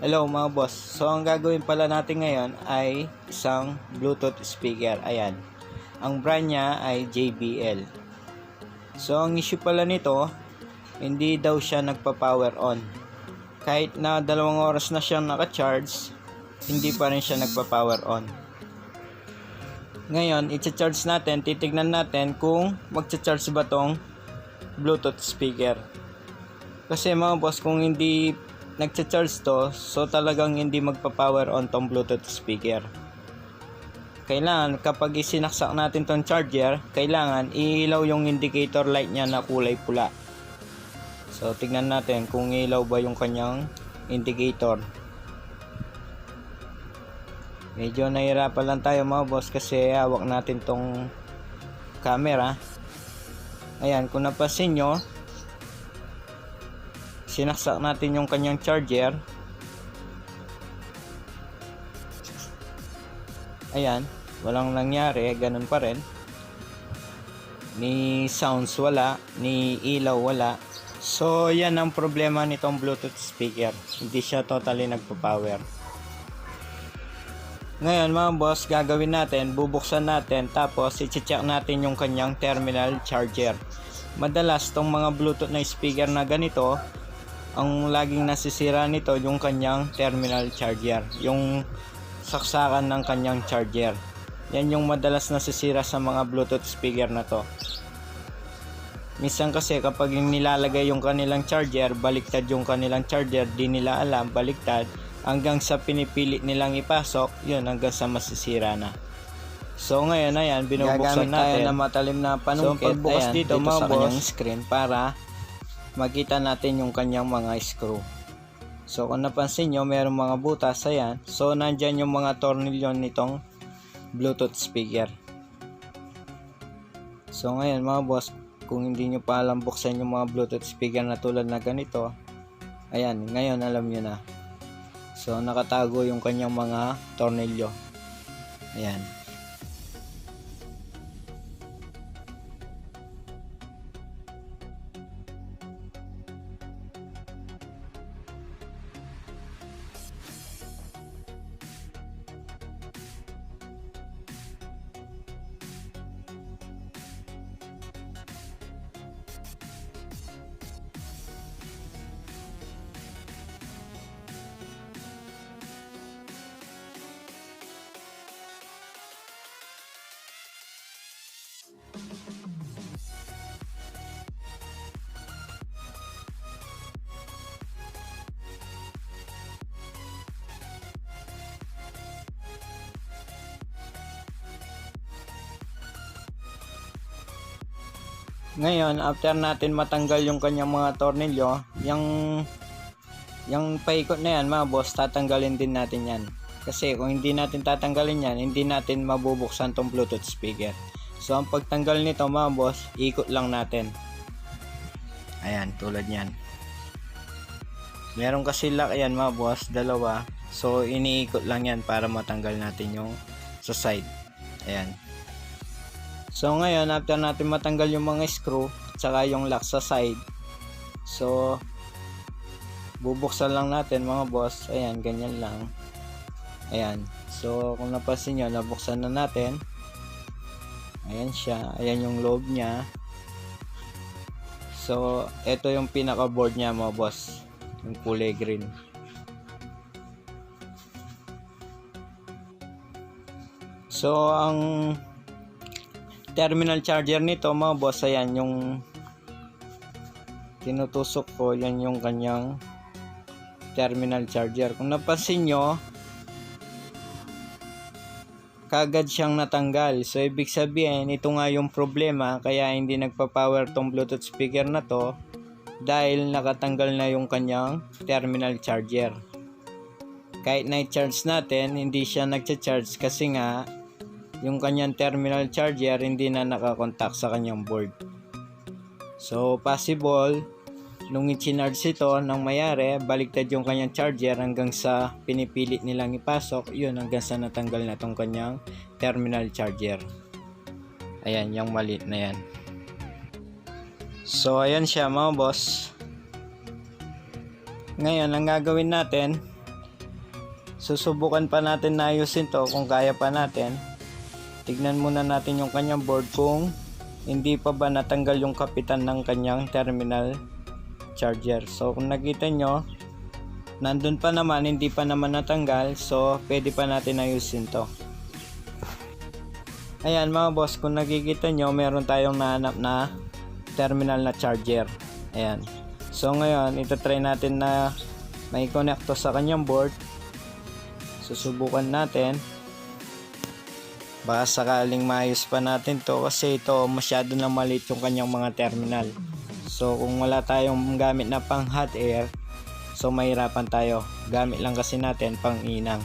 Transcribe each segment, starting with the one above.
Hello mga boss. So ang gagawin pala natin ngayon ay isang Bluetooth speaker. Ayan. Ang brand niya ay JBL. So ang issue pala nito, hindi daw siya nagpa-power on. Kahit na 2 oras na siyang naka-charge, hindi pa rin siya nagpa-power on. Ngayon, i-charge natin, titignan natin kung magcha-charge ba tong Bluetooth speaker. Kasi mga boss, kung hindi nagcha-charge to, so talagang hindi magpa-power on tong Bluetooth speaker. Kailangan kapag isinaksak natin tong charger, kailangan ilaw yung indicator light niya na kulay pula. So tignan natin kung ilaw ba yung kanyang indicator. Medyo nahirapan lang tayo mga boss kasi hawak natin tong camera. Ayan, kung napansin nyo, sinaksak natin yung kanyang charger. Ayan, walang nangyari, ganun pa rin. Ni sounds wala, ni ilaw wala. So yan ang problema nitong Bluetooth speaker, hindi siya totally nagpo-power. Ngayon mga boss, gagawin natin, bubuksan natin, tapos i-check natin yung kanyang terminal charger. Madalas tong mga Bluetooth na speaker na ganito, ang laging nasisira nito yung kanyang terminal charger, yung saksakan ng kanyang charger. Yan yung madalas nasisira sa mga Bluetooth speaker na to. Minsan kasi kapag nilalagay yung kanilang charger, baliktad yung kanilang charger, di nila alam, baliktad, hanggang sa pinipilit nilang ipasok, yun, hanggang sa masisira na. So ngayon, ayan, binubuksan natin na matalim na panungkit. So pagbukas ayan, dito mga boss, screen para makita natin yung kanyang mga screw. So kung napansin nyo, mayroong mga butas, ayan. So nandyan yung mga tornilyo nitong Bluetooth speaker. So ngayon mga boss, kung hindi nyo pa alam buksan yung mga Bluetooth speaker na tulad na ganito, ayan, ngayon alam nyo na. So nakatago yung kanyang mga tornilyo. Ayan. Ngayon, after natin matanggal yung kanyang mga tornilyo, yung paikot na yan mga boss, tatanggalin din natin yan. Kasi kung hindi natin tatanggalin yan, hindi natin mabubuksan tong Bluetooth speaker. So ang pagtanggal nito mga boss, ikot lang natin. Ayan, tulad yan. Meron kasi lock yan mga boss, dalawa. So iniikot lang yan para matanggal natin yung sa side. Ayan. So ngayon, after natin matanggal yung mga screw at saka yung lock sa side, so bubuksan lang natin mga boss. Ayan, ganyan lang. Ayan. So kung napansin nyo, nabuksan na natin. Ayan siya. Ayan yung loob niya. So ito yung pinaka board niya mga boss, yung kulay green. So ang terminal charger nito mga boss, ayan yung tinutusok ko, yan yung kanyang terminal charger. Kung napansin nyo, kagad siyang natanggal. So ibig sabihin, ito nga yung problema kaya hindi nagpa-power tong Bluetooth speaker na to, dahil nakatanggal na yung kanyang terminal charger. Kahit na-charge natin, hindi siya nagcha-charge kasi nga yung kanyang terminal charger hindi na nakakontak sa kanyang board. So possible nung i-charge ito ng mayari, baliktad yung kanyang charger hanggang sa pinipilit nilang ipasok, yun, hanggang sa natanggal na tong kanyang terminal charger. Ayan, yung maliit na yan. So ayan siya mga boss. Ngayon ang gagawin natin, Susubukan pa natin na ayusin to kung kaya pa natin. Tignan muna natin yung kanyang board kung hindi pa ba natanggal yung kapitan ng kanyang terminal charger. So kung nakita nyo, nandun pa naman, hindi pa naman natanggal. So pwede pa natin ayusin to. Ayan mga boss, kung nakikita nyo, meron tayong nahanap na terminal na charger. Ayan. So ngayon, itatry natin na may connect to sa kanyang board. Susubukan natin. Baka sakaling maayos pa natin to kasi ito masyado na maliit yung kanyang mga terminal. So kung wala tayong gamit na pang hot air, so mahirapan tayo. Gamit lang kasi natin pang inang.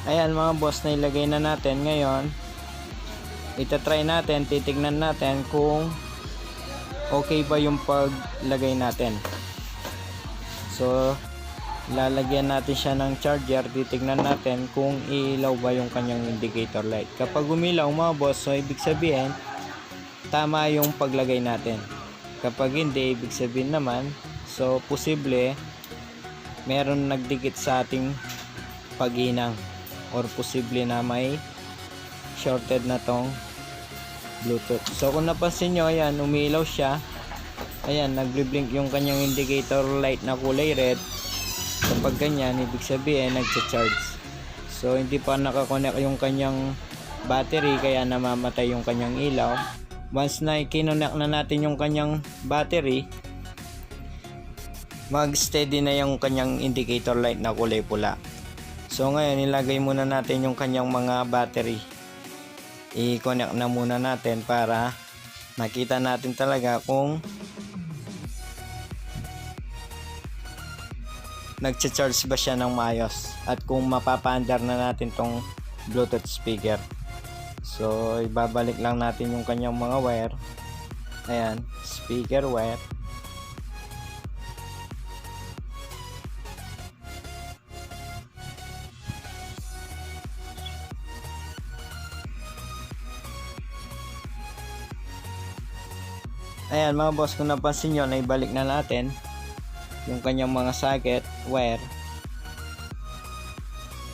Ayan mga boss, na ilagay na natin. Ngayon itatry natin, titignan natin kung okay ba yung paglagay natin. So lalagyan natin siya ng charger, titignan natin kung ilaw ba yung kanyang indicator light. Kapag umilaw mga boss, so ibig sabihin tama yung paglagay natin. Kapag hindi, ibig sabihin naman, so posible meron nagdikit sa ating paginang, or posible na may shorted na tong Bluetooth. So kung napansin nyo, ayan, umilaw siya. Ayan, nagbi-blink yung kanyang indicator light na kulay red. Kapag ganyan, ibig sabihin nagcha-charge. So hindi pa nakakonect yung kanyang battery, kaya namamatay yung kanyang ilaw. Once na i-connect na natin yung kanyang battery, mag-steady na yung kanyang indicator light na kulay pula. So ngayon, ilagay muna natin yung kanyang mga battery. I-connect na muna natin para makita natin talaga kung nagcha-charge ba siya ng maayos at kung mapapaandar na natin tong Bluetooth speaker. So ibabalik lang natin yung kanyang mga wire. Ayan, speaker wire. Ayan mga boss, kung napansin nyo, na ibalik na natin yung kanyang mga socket wire.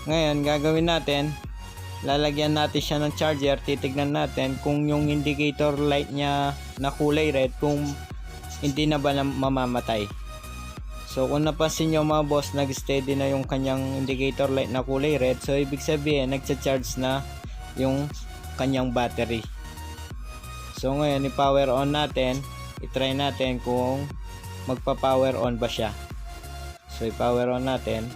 Ngayon gagawin natin, lalagyan natin siya ng charger. Titignan natin kung yung indicator light niya na kulay red, kung hindi na ba mamamatay. So kung napansin nyo mga boss, nag-steady na yung kanyang indicator light na kulay red. So ibig sabihin nagcha-charge na yung kanyang battery. So ngayon, i-power on natin. I-try natin kung magpa-power on ba siya. So i-power on natin.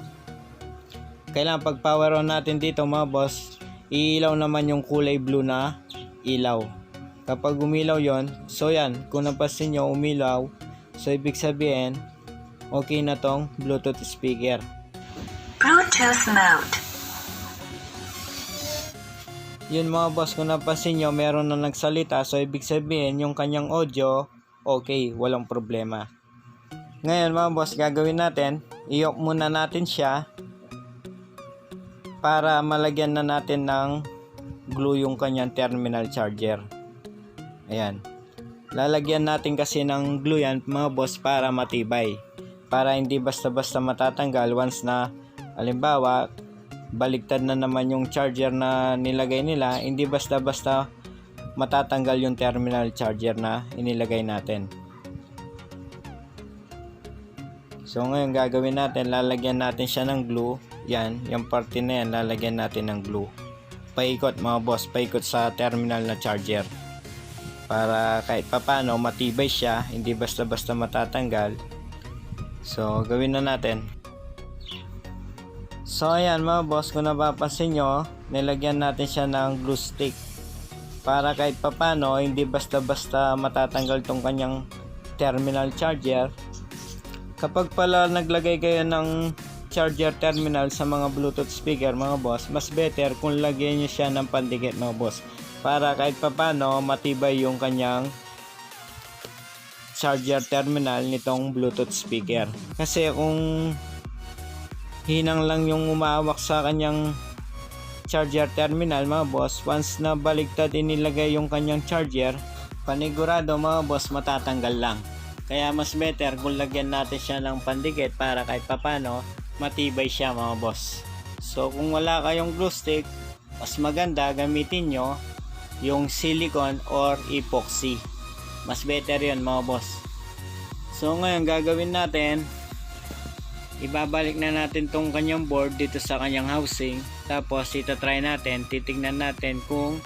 Kailangan pag power on natin dito mga boss, iilaw naman yung kulay blue na ilaw. Kapag umilaw yon, so yan, kung napansin nyo umilaw, so ibig sabihin okay na tong Bluetooth speaker. Bluetooth mode. Yun mga boss, kung napansin nyo meron na nagsalita, so ibig sabihin yung kanyang audio okay, walang problema. Ngayon mga boss, gagawin natin, i-off muna natin siya para malagyan na natin ng glue yung kanyang terminal charger. Ayan, lalagyan natin kasi ng glue yan mga boss para matibay, para hindi basta-basta matatanggal once na halimbawa baligtad na naman yung charger na nilagay nila, hindi basta-basta matatanggal yung terminal charger na inilagay natin. So ngayon gagawin natin, lalagyan natin siya ng glue. Yan, yung parte na yan, lalagyan natin ng glue. Paikot mga boss, paikot sa terminal na charger. Para kahit papano matibay siya, hindi basta-basta matatanggal. So gawin na natin. So ayan mga boss, kung napapansin nyo, nilagyan natin siya ng glue stick para kahit papano hindi basta-basta matatanggal tong kanyang terminal charger. Kapag pala naglagay kayo ng charger terminal sa mga Bluetooth speaker mga boss, mas better kung lagyan nyo siya ng pandikit mga boss, para kahit papano matibay yung kanyang charger terminal nitong Bluetooth speaker. Kasi kung hinang lang yung umawak sa kanyang charger terminal mga boss, once na baliktad inilagay yung kanyang charger, panigurado mga boss matatanggal lang. Kaya mas better kung lagyan natin siya ng pandikit para kahit papano matibay siya mga boss. So kung wala kayong glue stick, mas maganda gamitin nyo yung silicone or epoxy. Mas better yun mga boss. So ngayon gagawin natin, ibabalik na natin tong kanyang board dito sa kanyang housing. Tapos itatry natin, titignan natin kung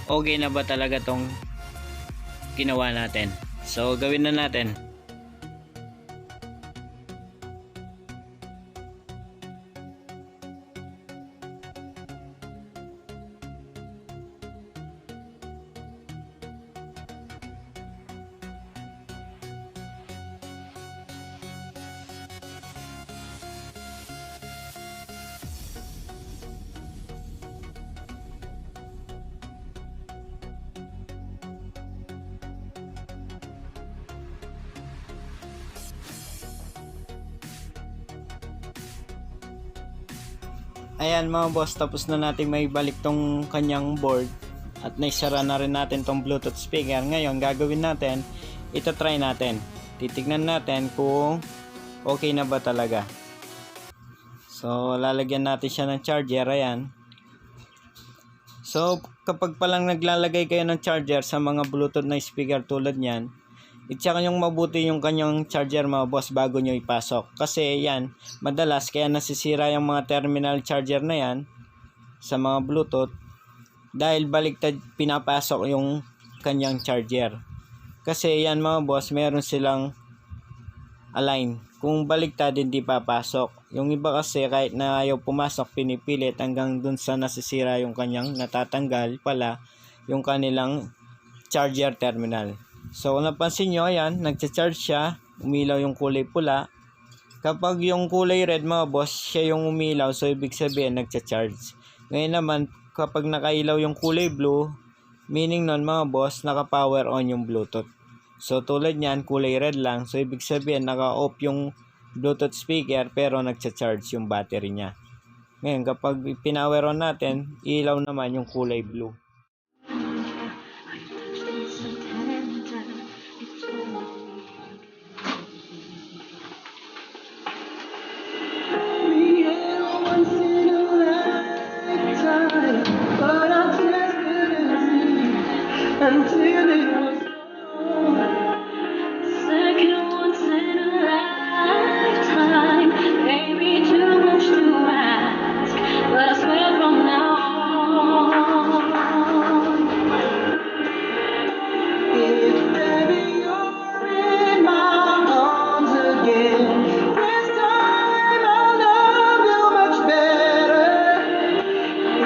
okay na ba talaga tong ginawa natin. So gawin na natin. Ayan mga boss, tapos na natin may balik tong kanyang board at naisara na rin natin tong Bluetooth speaker. Ngayon gagawin natin, itatry natin, titignan natin kung okay na ba talaga. So lalagyan natin siya ng charger. Ayan. So kapag palang naglalagay kayo ng charger sa mga Bluetooth na speaker tulad nyan, i-check yung mabuti yung kanyang charger mga boss bago nyo ipasok. Kasi yan, madalas kaya nasisira yung mga terminal charger na yan sa mga Bluetooth dahil baliktad pinapasok yung kanyang charger. Kasi yan mga boss, meron silang align. Kung baliktad hindi papasok. Yung iba kasi kahit na ayaw pumasok, pinipilit hanggang dun sa nasisira yung kanyang natatanggal pala yung kanilang charger terminal. So kung napansin nyo, ayan, nagcha-charge siya, umilaw yung kulay pula. Kapag yung kulay red mga boss, siya yung umilaw, so ibig sabihin nagcha-charge. Ngayon naman, kapag nakailaw yung kulay blue, meaning nun mga boss, naka-power on yung Bluetooth. So tulad nyan, kulay red lang, so ibig sabihin naka-off yung Bluetooth speaker pero nagcha-charge yung battery niya. Ngayon kapag pinower on natin, ilaw naman yung kulay blue. Until it was second once in a lifetime, maybe too much to ask, but I swear from now on, if baby you're in my arms again, this time I'll love you much better.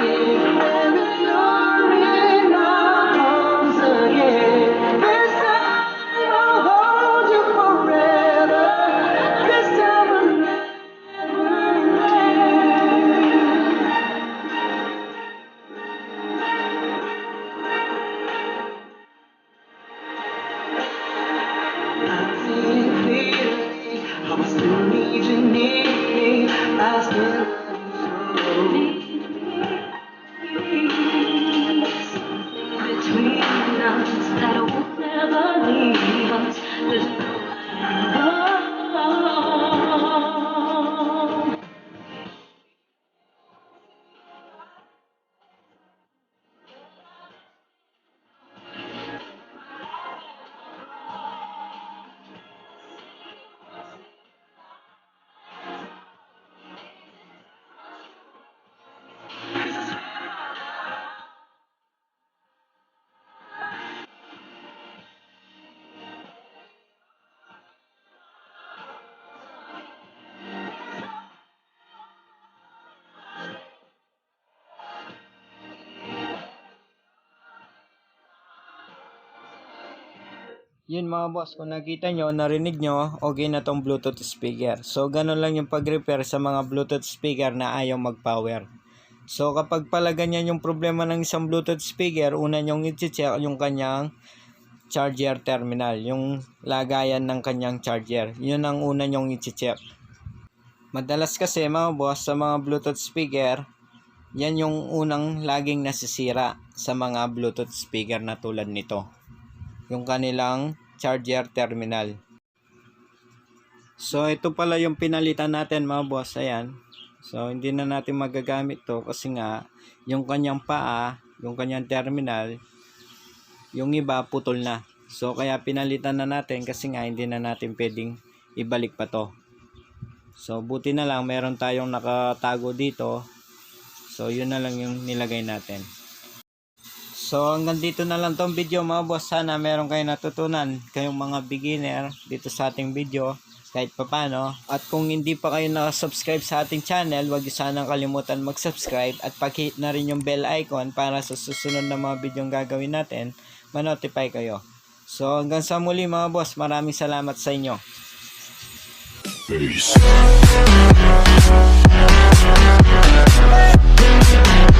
If baby you're in my arms again, this time I'll hold you forever. This time I'll never leave. I see it clearly, how I still need you near me. I still love you so. Something between us that will never leave us. There's no way. Yun mga boss, kung nakita nyo, narinig nyo, okay na tong Bluetooth speaker. So ganun lang yung pag-repair sa mga Bluetooth speaker na ayaw mag-power. So kapag pala ganyan yung problema ng isang Bluetooth speaker, una nyong i-check yung kanyang charger terminal, yung lagayan ng kanyang charger. Yun ang una nyong i-check. Madalas kasi mga boss sa mga Bluetooth speaker, yan yung unang laging nasisira sa mga Bluetooth speaker na tulad nito. Yung kanilang charger terminal. So ito pala yung pinalitan natin mga boss. Ayan. So hindi na natin magagamit to kasi nga yung kanyang paa, yung kanyang terminal, yung iba putol na. So kaya pinalitan na natin kasi nga hindi na natin pwedeng ibalik pa to. So buti na lang meron tayong nakatago dito. So yun na lang yung nilagay natin. So hanggang dito na lang tong video mga boss. Sana meron kayong natutunan, kayong mga beginner dito sa ating video kahit papano. At kung hindi pa kayo nakasubscribe sa ating channel, huwag niyo sanang kalimutan mag-subscribe at pag-hit na rin yung bell icon para sa susunod na mga video gagawin natin, ma-notify kayo. So hanggang sa muli mga boss, maraming salamat sa inyo. Peace.